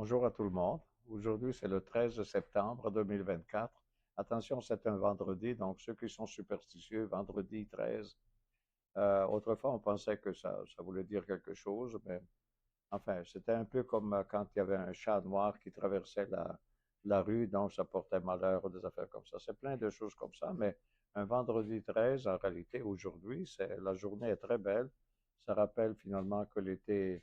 Bonjour à tout le monde. Aujourd'hui, c'est le 13 septembre 2024. Attention, c'est un vendredi, donc ceux qui sont superstitieux, vendredi 13. Autrefois, on pensait que ça voulait dire quelque chose, mais enfin, c'était un peu comme quand il y avait un chat noir qui traversait la rue, donc ça portait malheur ou des affaires comme ça. C'est plein de choses comme ça, mais un vendredi 13, en réalité, aujourd'hui, la journée est très belle. Ça rappelle finalement que l'été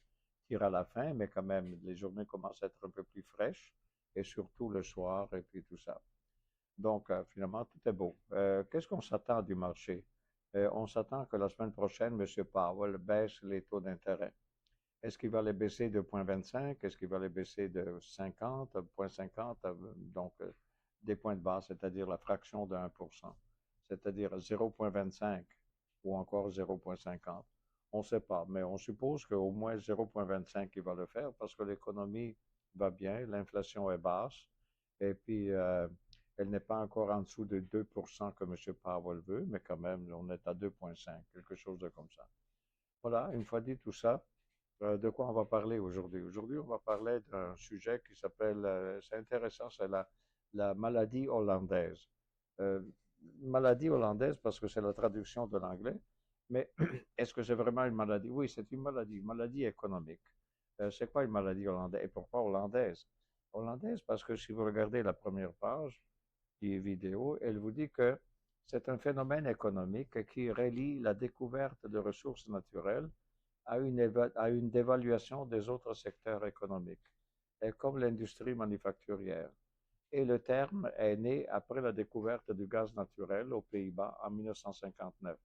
tire à la fin, mais quand même, les journées commencent à être un peu plus fraîches, et surtout le soir, et puis tout ça. Donc, finalement, tout est beau. Qu'est-ce qu'on s'attend du marché? On s'attend que la semaine prochaine, M. Powell baisse les taux d'intérêt. Est-ce qu'il va les baisser de 0,25? Est-ce qu'il va les baisser de 50, 0,50, donc des points de base, c'est-à-dire la fraction de 1%, c'est-à-dire 0,25 ou encore 0,50? On ne sait pas, mais on suppose qu'au moins 0,25 il va le faire parce que l'économie va bien, l'inflation est basse, et puis elle n'est pas encore en dessous de 2% que M. Powell veut, mais quand même, on est à 2,5, quelque chose de comme ça. Voilà, une fois dit tout ça, de quoi on va parler aujourd'hui? Aujourd'hui, on va parler d'un sujet qui s'appelle, c'est intéressant, c'est la maladie hollandaise. Euh, Maladie hollandaise parce que c'est la traduction de l'anglais, mais est-ce que c'est vraiment une maladie? Oui, c'est une maladie économique. C'est quoi une maladie hollandaise? Et pourquoi hollandaise? Hollandaise parce que si vous regardez la première page du vidéo, elle vous dit que c'est un phénomène économique qui relie la découverte de ressources naturelles à une dévaluation des autres secteurs économiques, et comme l'industrie manufacturière. Et le terme est né après la découverte du gaz naturel aux Pays-Bas en 1959.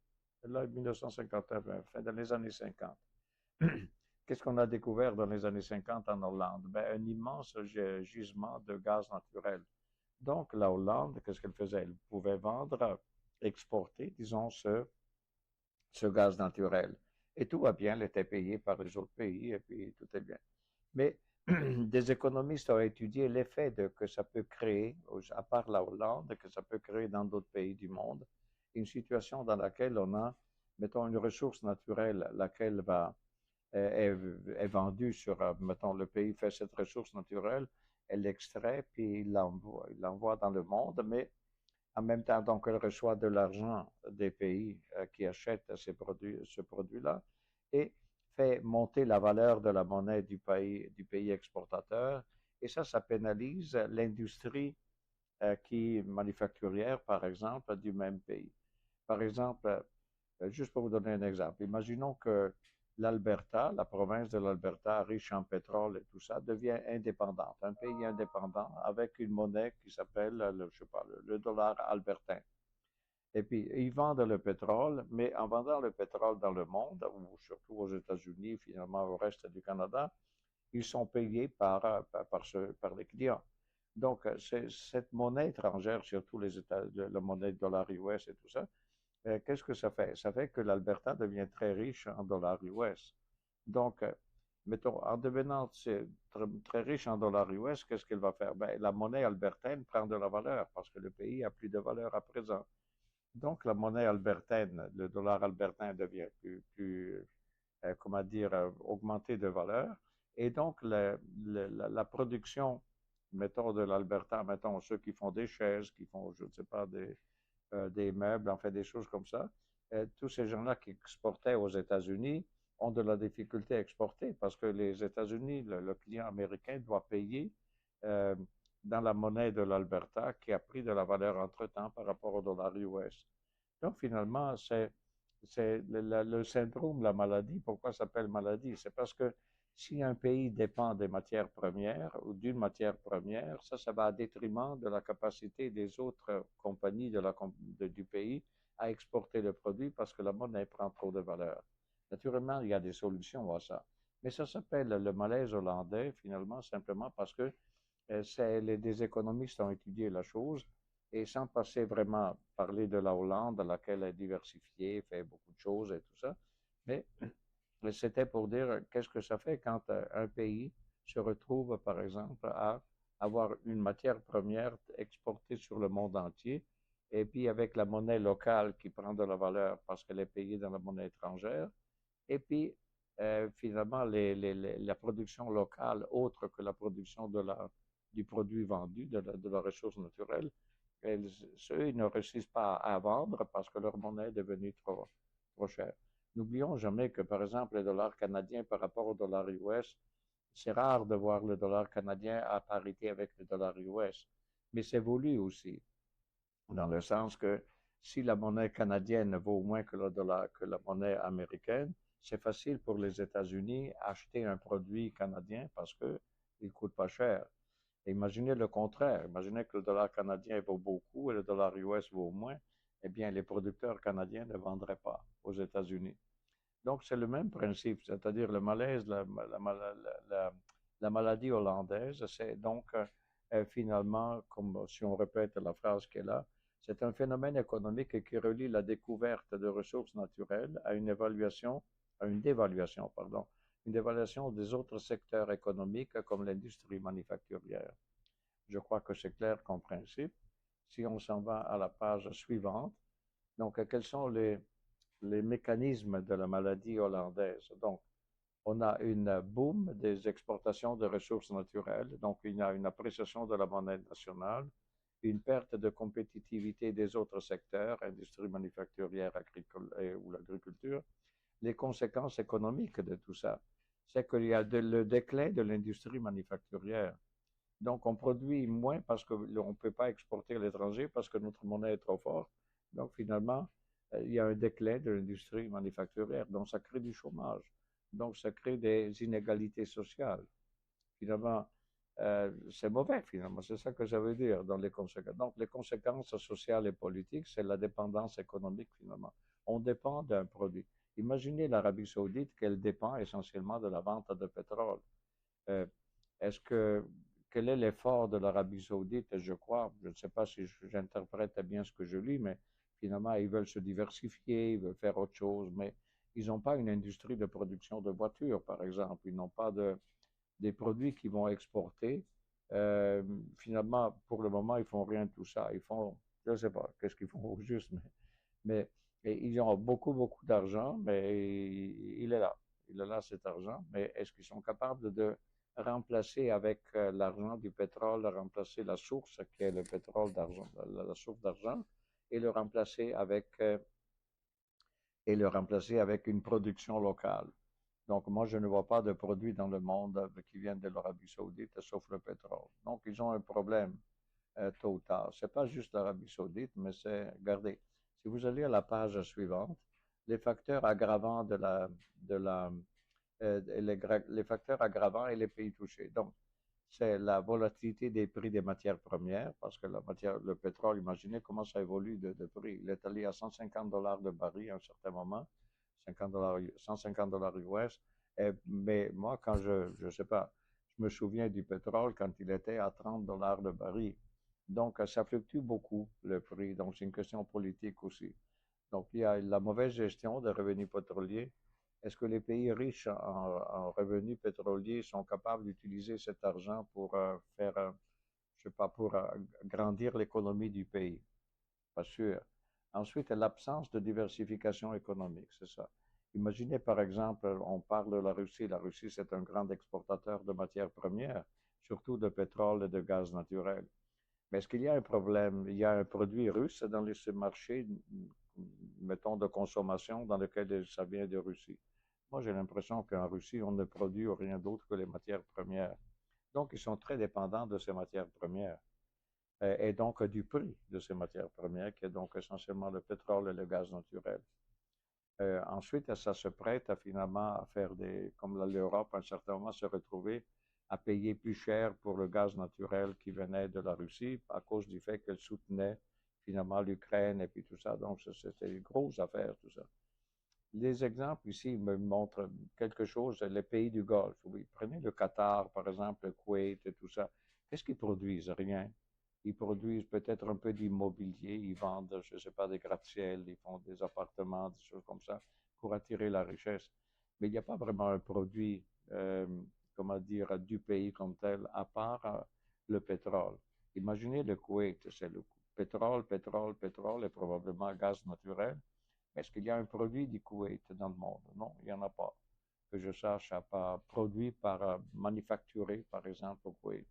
Là, 1959, fin dans les années 50. Qu'est-ce qu'on a découvert dans les années 50 en Hollande? Ben, un immense gisement de gaz naturel. Donc, la Hollande, qu'est-ce qu'elle faisait? Elle pouvait vendre, exporter, disons, ce gaz naturel. Et tout va bien, elle était payée par les autres pays, et puis tout est bien. Mais des économistes ont étudié l'effet que ça peut créer, à part la Hollande, que ça peut créer dans d'autres pays du monde, une situation dans laquelle on a, mettons, une ressource naturelle, laquelle est vendue sur, mettons, le pays fait cette ressource naturelle, elle l'extrait, puis il l'envoie dans le monde, mais en même temps, donc, elle reçoit de l'argent des pays qui achètent ce produit-là et fait monter la valeur de la monnaie du pays exportateur. Et ça pénalise l'industrie qui manufacturière, par exemple, du même pays. Par exemple, juste pour vous donner un exemple, imaginons que l'Alberta, la province de l'Alberta, riche en pétrole et tout ça, devient indépendante, un pays indépendant avec une monnaie qui s'appelle, je sais pas, le dollar albertain. Et puis, ils vendent le pétrole, mais en vendant le pétrole dans le monde, ou surtout aux États-Unis, finalement au reste du Canada, ils sont payés par les clients. Donc, cette monnaie étrangère, surtout les États, la monnaie dollar US et tout ça, qu'est-ce que ça fait? Ça fait que l'Alberta devient très riche en dollars US. Donc, mettons, en devenant très riche en dollars US, qu'est-ce qu'elle va faire? Ben, la monnaie albertaine prend de la valeur parce que le pays a plus de valeur à présent. Donc, la monnaie albertaine, le dollar albertain devient comment dire, augmenté de valeur. Et donc, la production, mettons, de l'Alberta, mettons, ceux qui font des chaises, qui font, je ne sais pas, des meubles, en fait, des choses comme ça, tous ces gens-là qui exportaient aux États-Unis ont de la difficulté à exporter parce que les États-Unis, le client américain doit payer euh, dans la monnaie de l'Alberta qui a pris de la valeur entre-temps par rapport au dollar US. Donc, finalement, c'est le syndrome, la maladie. Pourquoi ça s'appelle maladie? C'est parce que si un pays dépend des matières premières ou d'une matière première, ça va à détriment de la capacité des autres compagnies du pays à exporter le produit parce que la monnaie prend trop de valeur. Naturellement, il y a des solutions à ça. Mais ça s'appelle le malaise hollandais, finalement, simplement parce que des économistes ont étudié la chose et sans passer vraiment parler de la Hollande, laquelle est diversifiée, fait beaucoup de choses et tout ça, mais c'était pour dire qu'est-ce que ça fait quand un pays se retrouve, par exemple, à avoir une matière première exportée sur le monde entier, et puis avec la monnaie locale qui prend de la valeur parce qu'elle est payée dans la monnaie étrangère, et puis finalement, la production locale, autre que la production du produit vendu, de la ressource naturelle, ceux, ils ne réussissent pas à vendre parce que leur monnaie est devenue trop chère. N'oublions jamais que, par exemple, le dollar canadien par rapport au dollar US, c'est rare de voir le dollar canadien à parité avec le dollar US, mais c'est voulu aussi, dans le sens que si la monnaie canadienne vaut moins que le dollar, que la monnaie américaine, c'est facile pour les États-Unis acheter un produit canadien parce qu'il ne coûte pas cher. Et imaginez le contraire. Imaginez que le dollar canadien vaut beaucoup et le dollar US vaut moins. Eh bien, les producteurs canadiens ne vendraient pas aux États-Unis. Donc, c'est le même principe, c'est-à-dire le malaise, la maladie hollandaise, c'est donc finalement, comme si on répète la phrase qui est là, c'est un phénomène économique qui relie la découverte de ressources naturelles à une dévaluation, pardon, une dévaluation des autres secteurs économiques comme l'industrie manufacturière. Je crois que c'est clair comme principe. Si on s'en va à la page suivante, donc quels sont les mécanismes de la maladie hollandaise? Donc, on a une boom des exportations de ressources naturelles, donc il y a une appréciation de la monnaie nationale, une perte de compétitivité des autres secteurs, industrie manufacturière agricole ou l'agriculture. Les conséquences économiques de tout ça, c'est qu'il y a le déclin de l'industrie manufacturière. Donc, on produit moins parce qu'on ne peut pas exporter à l'étranger parce que notre monnaie est trop forte. Donc, finalement, il y a un déclin de l'industrie manufacturière. Donc, ça crée du chômage. Donc, ça crée des inégalités sociales. Finalement, c'est mauvais, finalement. C'est ça que ça veut dire dans les conséquences. Donc, les conséquences sociales et politiques, c'est la dépendance économique, finalement. On dépend d'un produit. Imaginez l'Arabie saoudite qu'elle dépend essentiellement de la vente de pétrole. Euh, est-ce que quel est l'effort de l'Arabie saoudite? Je crois, je ne sais pas si j'interprète bien ce que je lis, mais finalement, ils veulent se diversifier, ils veulent faire autre chose, mais ils n'ont pas une industrie de production de voitures, par exemple. Ils n'ont pas des produits qu'ils vont exporter. Finalement, pour le moment, ils font rien de tout ça. Ils font, je ne sais pas, qu'est-ce qu'ils font au juste, mais ils ont beaucoup, beaucoup d'argent, mais il est là. Il est là, cet argent. Mais est-ce qu'ils sont capables de remplacer avec l'argent du pétrole, remplacer la source qui est le pétrole d'argent, la source d'argent, et le remplacer avec une production locale. Donc, moi, je ne vois pas de produits dans le monde qui viennent de l'Arabie saoudite, sauf le pétrole. Donc, ils ont un problème tôt ou tard. Ce n'est pas juste l'Arabie saoudite, mais c'est, regardez, si vous allez à la page suivante, les facteurs aggravants de la, les facteurs aggravants et les pays touchés. Donc, c'est la volatilité des prix des matières premières, parce que le pétrole, imaginez comment ça évolue de prix. Il est allé à 150 dollars de baril à un certain moment, 150 dollars US. Mais moi, quand je sais pas, je me souviens du pétrole quand il était à 30 dollars de baril. Donc, ça fluctue beaucoup le prix. Donc, c'est une question politique aussi. Donc, il y a la mauvaise gestion des revenus pétroliers. Est-ce que les pays riches en revenus pétroliers sont capables d'utiliser cet argent pour faire, je sais pas, pour grandir l'économie du pays? Pas sûr. Ensuite, l'absence de diversification économique, c'est ça. Imaginez par exemple, on parle de la Russie. La Russie, c'est un grand exportateur de matières premières, surtout de pétrole et de gaz naturel. Mais est-ce qu'il y a un problème? Il y a un produit russe dans les marchés, mettons, de consommation dans lequel ça vient de Russie. Moi, j'ai l'impression qu'en Russie, on ne produit rien d'autre que les matières premières. Donc, ils sont très dépendants de ces matières premières et donc du prix de ces matières premières, qui est donc essentiellement le pétrole et le gaz naturel. Ensuite, ça se prête à finalement à faire comme l'Europe, à un certain moment, se retrouver à payer plus cher pour le gaz naturel qui venait de la Russie à cause du fait qu'elle soutenait finalement l'Ukraine et puis tout ça. Donc, c'était une grosse affaire, tout ça. Les exemples ici me montrent quelque chose, les pays du Golfe. Oui, prenez le Qatar, par exemple, le Koweït et tout ça. Qu'est-ce qu'ils produisent? Rien. Ils produisent peut-être un peu d'immobilier, ils vendent, je ne sais pas, des gratte-ciels, ils font des appartements, des choses comme ça, pour attirer la richesse. Mais il n'y a pas vraiment un produit, comment dire, du pays comme tel, à part le pétrole. Imaginez le Koweït, c'est le pétrole, pétrole, pétrole et probablement gaz naturel. Est-ce qu'il y a un produit du Koweït dans le monde? Non, il n'y en a pas. que je sache, n'a pas produit manufacturé, par exemple, au Koweït.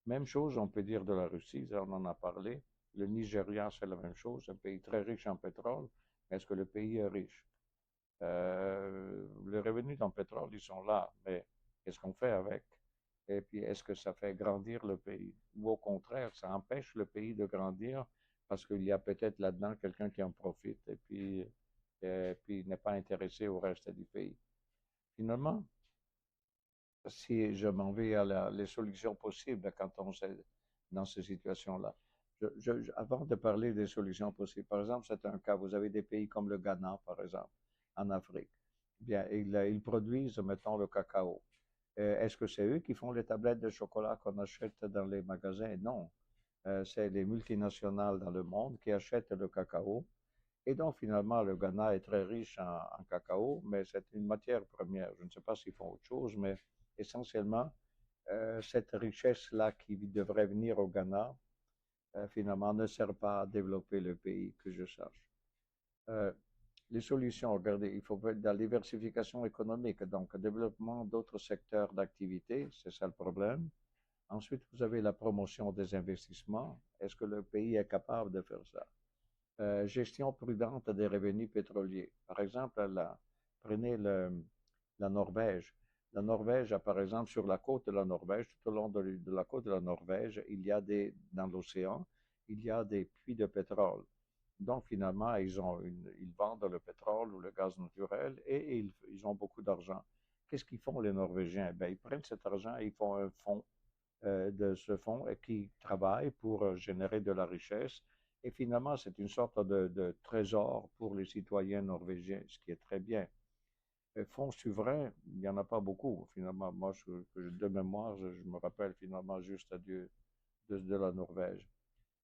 Même chose, on peut dire de la Russie, on en a parlé. Le Nigeria, c'est la même chose, un pays très riche en pétrole. Est-ce que le pays est riche? Les revenus dans le pétrole, ils sont là, mais qu'est-ce qu'on fait avec? Et puis, est-ce que ça fait grandir le pays? Ou au contraire, ça empêche le pays de grandir parce qu'il y a peut-être là-dedans quelqu'un qui en profite et puis n'est pas intéressé au reste du pays. Finalement, si je m'en vais à les solutions possibles quand on est dans ces situations-là. Avant de parler des solutions possibles, par exemple, c'est un cas, vous avez des pays comme le Ghana, par exemple, en Afrique. Bien, ils produisent, mettons, le cacao. Est-ce que c'est eux qui font les tablettes de chocolat qu'on achète dans les magasins? Non. C'est les multinationales dans le monde qui achètent le cacao. Et donc, finalement, le Ghana est très riche en cacao, mais c'est une matière première. Je ne sais pas s'ils font autre chose, mais essentiellement, cette richesse-là qui devrait venir au Ghana, finalement, ne sert pas à développer le pays, que je sache. Euh, les solutions, regardez, il faut de la diversification économique, donc développement d'autres secteurs d'activité, c'est ça le problème. Ensuite, vous avez la promotion des investissements. Est-ce que le pays est capable de faire ça? Gestion prudente des revenus pétroliers. Par exemple, prenez la Norvège. La Norvège a, par exemple, sur la côte de la Norvège, tout au long de la côte de la Norvège, dans l'océan, il y a des puits de pétrole. Donc, finalement, ils vendent le pétrole ou le gaz naturel et ils ont beaucoup d'argent. Qu'est-ce qu'ils font, les Norvégiens? Ben, ils prennent cet argent et ils font un fonds de ce fonds qui travaille pour générer de la richesse. Et finalement, c'est une sorte de trésor pour les citoyens norvégiens, ce qui est très bien. Fonds souverains, il n'y en a pas beaucoup. Finalement, moi, de mémoire, je me rappelle finalement juste de la Norvège.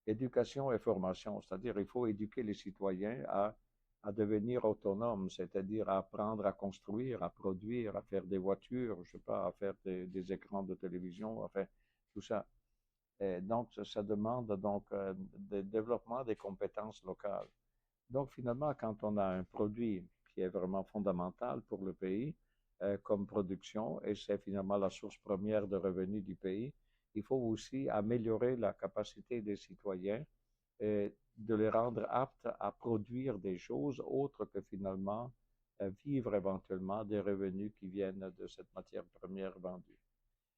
Éducation et formation, c'est-à-dire il faut éduquer les citoyens à devenir autonomes, c'est-à-dire à apprendre à construire, à produire, à faire des voitures, je sais pas, à faire des écrans de télévision, enfin, tout ça. Et donc, ça demande donc le développement des compétences locales. Donc, finalement, quand on a un produit qui est vraiment fondamental pour le pays, comme production, et c'est finalement la source première de revenus du pays, il faut aussi améliorer la capacité des citoyens et de les rendre aptes à produire des choses autres que finalement vivre éventuellement des revenus qui viennent de cette matière première vendue.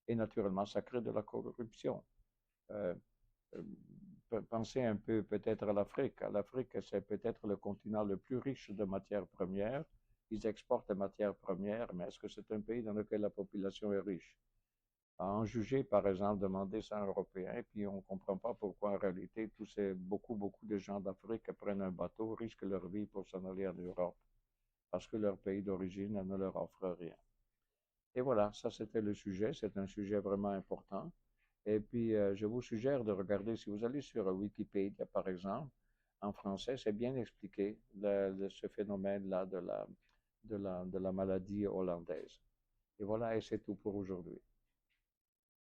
Et naturellement, ça crée de la corruption. Euh, Pensez un peu peut-être à l'Afrique. L'Afrique, c'est peut-être le continent le plus riche de matières premières. Ils exportent des matières premières, mais est-ce que c'est un pays dans lequel la population est riche? À en juger, par exemple, demander ça à un Européen, et puis on ne comprend pas pourquoi en réalité beaucoup de gens d'Afrique prennent un bateau, risquent leur vie pour s'en aller en Europe, parce que leur pays d'origine ne leur offre rien. Et voilà, ça c'était le sujet, c'est un sujet vraiment important. Et puis, je vous suggère de regarder, si vous allez sur Wikipédia, par exemple, en français, c'est bien expliqué ce phénomène-là de la maladie hollandaise. Et voilà, et c'est tout pour aujourd'hui.